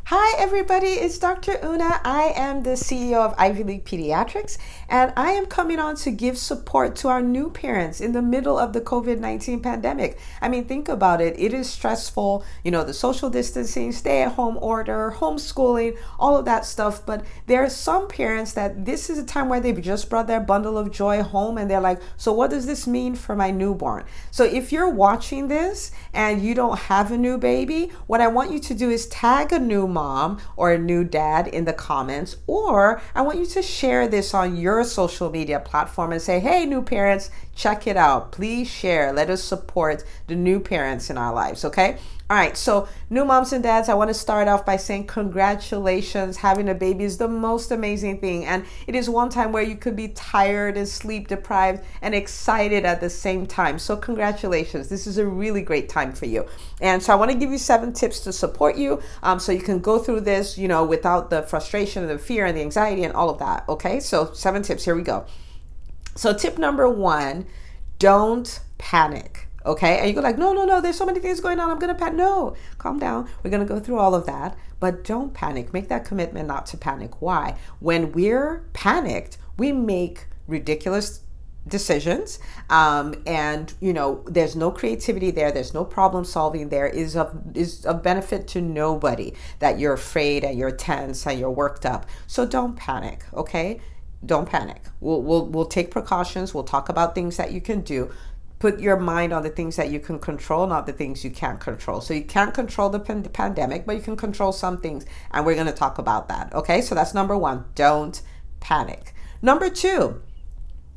Hi everybody, it's Dr. Una. I am the CEO of Ivy League Pediatrics, and I am coming on to give support to our new parents in the middle of the COVID-19 pandemic. I mean, think about it. It is stressful, the social distancing, stay-at-home order, homeschooling, all of that stuff. But there are some parents that this is a time where they've just brought their bundle of joy home and they're like, so what does this mean for my newborn? So if you're watching this and you don't have a new baby, what I want you to do is tag a new mom or a new dad in the comments, or I want you to share this on your social media platform and say, hey, new parents, check it out. Please share. Let us support the new parents in our lives, okay? All right, so new moms and dads, I want to start off by saying congratulations. Having a baby is the most amazing thing. And it is one time where you could be tired and sleep deprived and excited at the same time. So congratulations. This is a really great time for you. And so I want to give you 7 tips to support you so you can go through this, without the frustration and the fear and the anxiety and all of that. Okay, so 7 tips. Here we go. So tip number 1, don't panic. Okay, and you go like, no, there's so many things going on, I'm gonna panic. No, calm down. We're gonna go through all of that, but don't panic. Make that commitment not to panic. Why? When we're panicked, we make ridiculous decisions, and there's no creativity there. There's no problem solving there. Is of benefit to nobody that you're afraid and you're tense and you're worked up. So don't panic. Okay, don't panic. We'll take precautions. We'll talk about things that you can do. Put your mind on the things that you can control, not the things you can't control. So you can't control the pandemic, but you can control some things, and we're going to talk about that. Okay, so that's number 1. Don't panic. Number 2,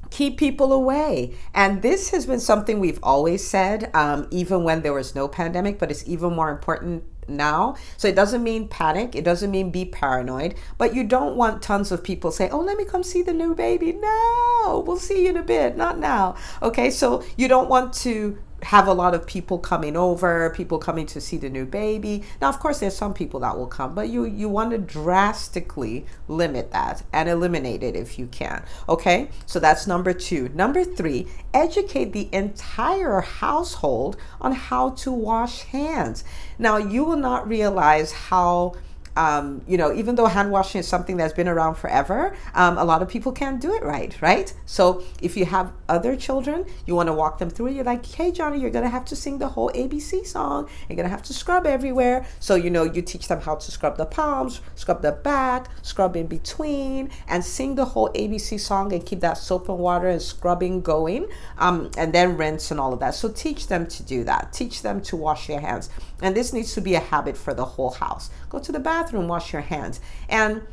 keep people away. And this has been something we've always said, even when there was no pandemic, but it's even more important now. So it doesn't mean panic. It doesn't mean be paranoid, but you don't want tons of people say, oh, let me come see the new baby. No, we'll see you in a bit. Not now. Okay. So you don't want to have a lot of people coming over, people coming to see the new baby. Now, of course, there's some people that will come, but you want to drastically limit that and eliminate it if you can. Okay, so that's number 2. Number 3, educate the entire household on how to wash hands. Now, you will not realize how even though hand washing is something that's been around forever, a lot of people can't do it right? So if you have other children, you want to walk them through it. You're like, hey, Johnny, you're going to have to sing the whole ABC song. You're going to have to scrub everywhere. So, you teach them how to scrub the palms, scrub the back, scrub in between, and sing the whole ABC song and keep that soap and water and scrubbing going, and then rinse and all of that. So teach them to do that. Teach them to wash their hands. And this needs to be a habit for the whole house. Go to the bathroom, wash your hands. And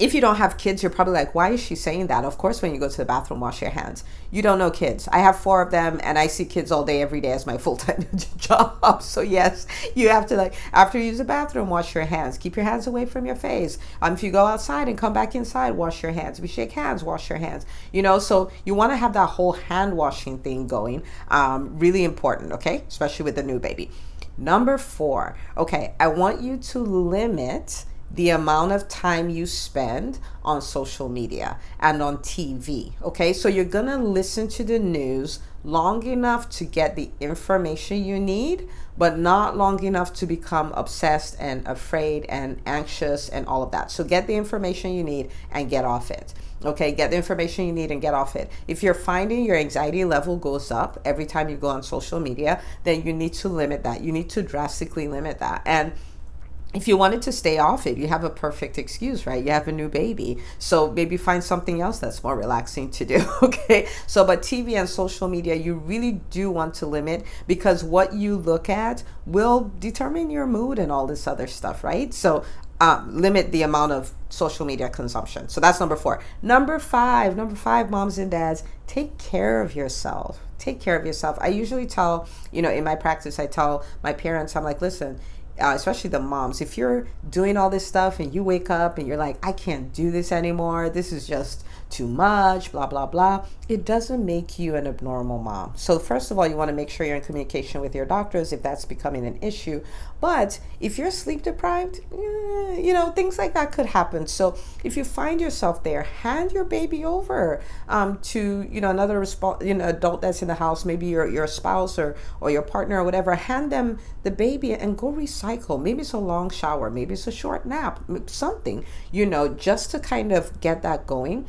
if you don't have kids, you're probably like, why is she saying that? Of course, when you go to the bathroom, wash your hands. You don't know kids. I have 4 of them, and I see kids all day, every day as my full-time job. So yes, you have to, after you use the bathroom, wash your hands. Keep your hands away from your face. If you go outside and come back inside, wash your hands. If you shake hands, wash your hands. So you want to have that whole hand washing thing going. Really important, okay? Especially with the new baby. Number 4, okay, I want you to limit the amount of time you spend on social media and on TV, okay? So you're gonna listen to the news long enough to get the information you need, but not long enough to become obsessed and afraid and anxious and all of that. So get the information you need and get off it. Okay, get the information you need and get off it. If you're finding your anxiety level goes up every time you go on social media, then you need to limit that. You need to drastically limit that. And if you wanted to stay off it, you have a perfect excuse, right? You have a new baby. So maybe find something else that's more relaxing to do, okay? So, but TV and social media, you really do want to limit, because what you look at will determine your mood and all this other stuff, right? So limit the amount of social media consumption. So that's number 4. Number 5, moms and dads, take care of yourself. Take care of yourself. I usually tell, in my practice, I tell my parents, I'm like, listen, especially the moms, if you're doing all this stuff and you wake up and you're like, I can't do this anymore, this is just too much, blah, blah, blah, it doesn't make you an abnormal mom. So first of all, you want to make sure you're in communication with your doctors if that's becoming an issue. But if you're sleep deprived, things like that could happen. So if you find yourself there, hand your baby over to, another adult that's in the house, maybe your spouse or your partner or whatever. Hand them the baby and go recycle. Maybe it's a long shower, maybe it's a short nap, something, just to kind of get that going.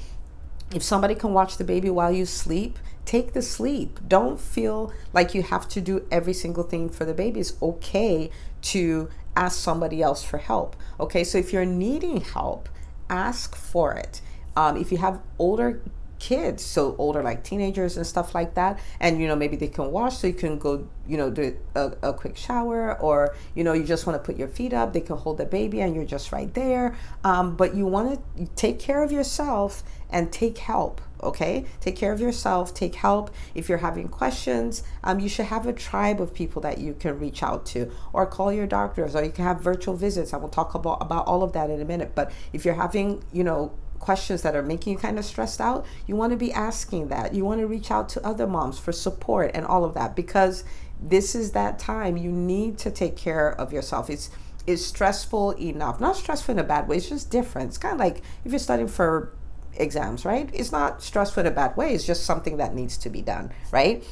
If somebody can watch the baby while you sleep, take the sleep. Don't feel like you have to do every single thing for the baby. It's okay to ask somebody else for help. Okay, so if you're needing help, ask for it. If you have older kids, so older like teenagers and stuff like that, and maybe they can wash, so you can go do a quick shower, or you just want to put your feet up, they can hold the baby and you're just right there. But you want to take care of yourself and take help. Okay, take care of yourself, take help. If you're having questions, you should have a tribe of people that you can reach out to, or call your doctors, or you can have virtual visits. I will talk about all of that in a minute. But if you're having questions that are making you kind of stressed out, you want to be asking that. You want to reach out to other moms for support and all of that, because this is that time you need to take care of yourself. It's stressful enough, not stressful in a bad way, it's just different. It's kind of like if you're studying for exams, right? It's not stressful in a bad way, it's just something that needs to be done, right?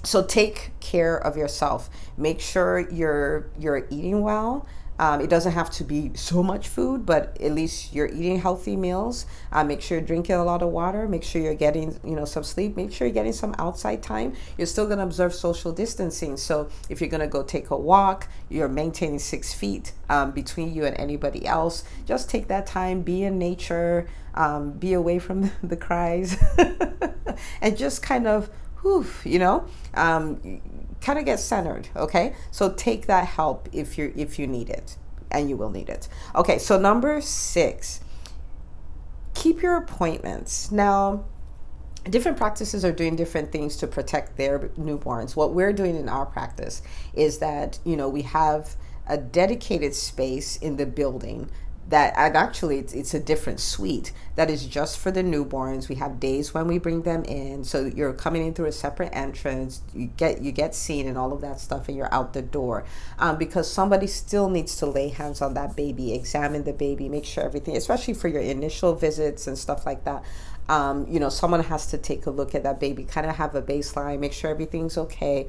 So take care of yourself. Make sure you're eating well. It doesn't have to be so much food, but at least you're eating healthy meals. Make sure you're drinking a lot of water. Make sure you're getting, some sleep. Make sure you're getting some outside time. You're still going to observe social distancing. So if you're going to go take a walk, you're maintaining 6 feet between you and anybody else. Just take that time, be in nature, be away from the cries, and just kind of, kind of get centered. Okay, so take that help if you need it, and you will need it. Okay, so number 6, keep your appointments. Now, different practices are doing different things to protect their newborns. What we're doing in our practice is that we have a dedicated space in the building that, and actually it's a different suite that is just for the newborns. We have days when we bring them in, so you're coming in through a separate entrance, you get seen and all of that stuff, and you're out the door, because somebody still needs to lay hands on that baby, examine the baby, make sure everything, especially for your initial visits and stuff like that. Someone has to take a look at that baby, kind of have a baseline, make sure everything's okay.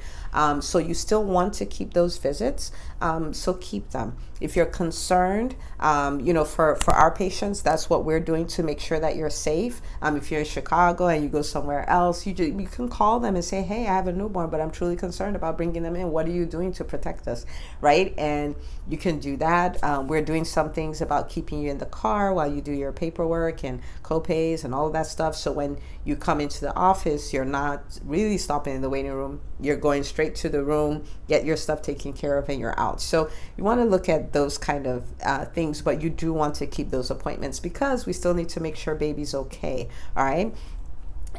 So you still want to keep those visits, so keep them. If you're concerned, for our patients, that's what we're doing to make sure that you're safe. If you're in Chicago and you go somewhere else, you can call them and say, hey, I have a newborn, but I'm truly concerned about bringing them in. What are you doing to protect us, right? And you can do that. We're doing some things about keeping you in the car while you do your paperwork and co-pays and all of that stuff. So when you come into the office, you're not really stopping in the waiting room. You're going straight to the room, get your stuff taken care of, and you're out. So you want to look at those kind of things, but you do want to keep those appointments because we still need to make sure baby's okay. All right.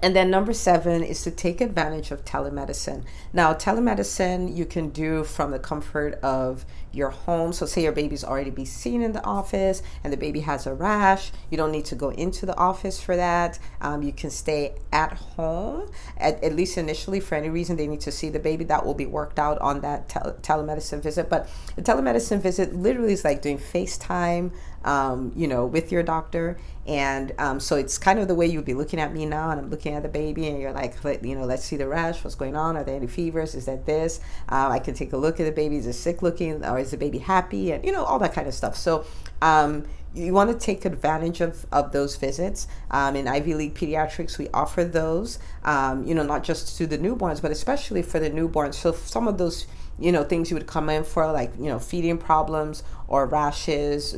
And then number 7 is to take advantage of telemedicine. Now, telemedicine you can do from the comfort of your home. So say your baby's already be seen in the office and the baby has a rash. You don't need to go into the office for that. You can stay at home, at least initially. For any reason they need to see the baby, that will be worked out on that telemedicine visit. But the telemedicine visit literally is like doing FaceTime, with your doctor. And so it's kind of the way you'd be looking at me now, and I'm looking at the baby, and you're like, let's see the rash, what's going on, are there any fevers, is that this, I can take a look at the baby, is it sick looking, or is the baby happy, and all that kind of stuff. So you want to take advantage of those visits. In Ivy League Pediatrics, we offer those, not just to the newborns, but especially for the newborns. So some of those things you would come in for, like, feeding problems or rashes,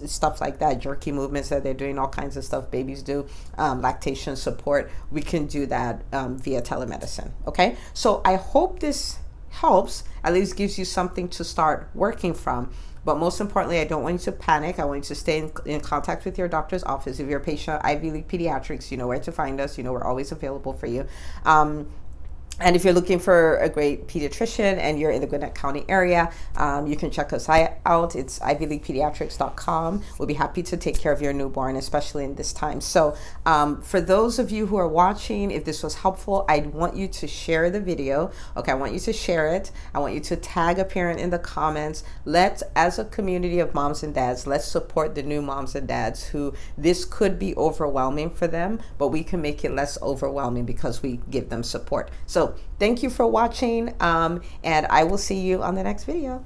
stuff like that, jerky movements that they're doing, all kinds of stuff babies do, lactation support, we can do that via telemedicine. Okay, so I hope this helps, at least gives you something to start working from. But most importantly, I don't want you to panic. I want you to stay in contact with your doctor's office. If you're a patient at Ivy League Pediatrics, you know where to find us. We're always available for you. And if you're looking for a great pediatrician and you're in the Gwinnett County area, you can check us out. It's ivyleaguepediatrics.com. We'll be happy to take care of your newborn, especially in this time. So for those of you who are watching, if this was helpful, I want you to share the video. Okay, I want you to share it. I want you to tag a parent in the comments. Let's, as a community of moms and dads, let's support the new moms and dads who this could be overwhelming for them, but we can make it less overwhelming because we give them support. So thank you for watching, and I will see you on the next video.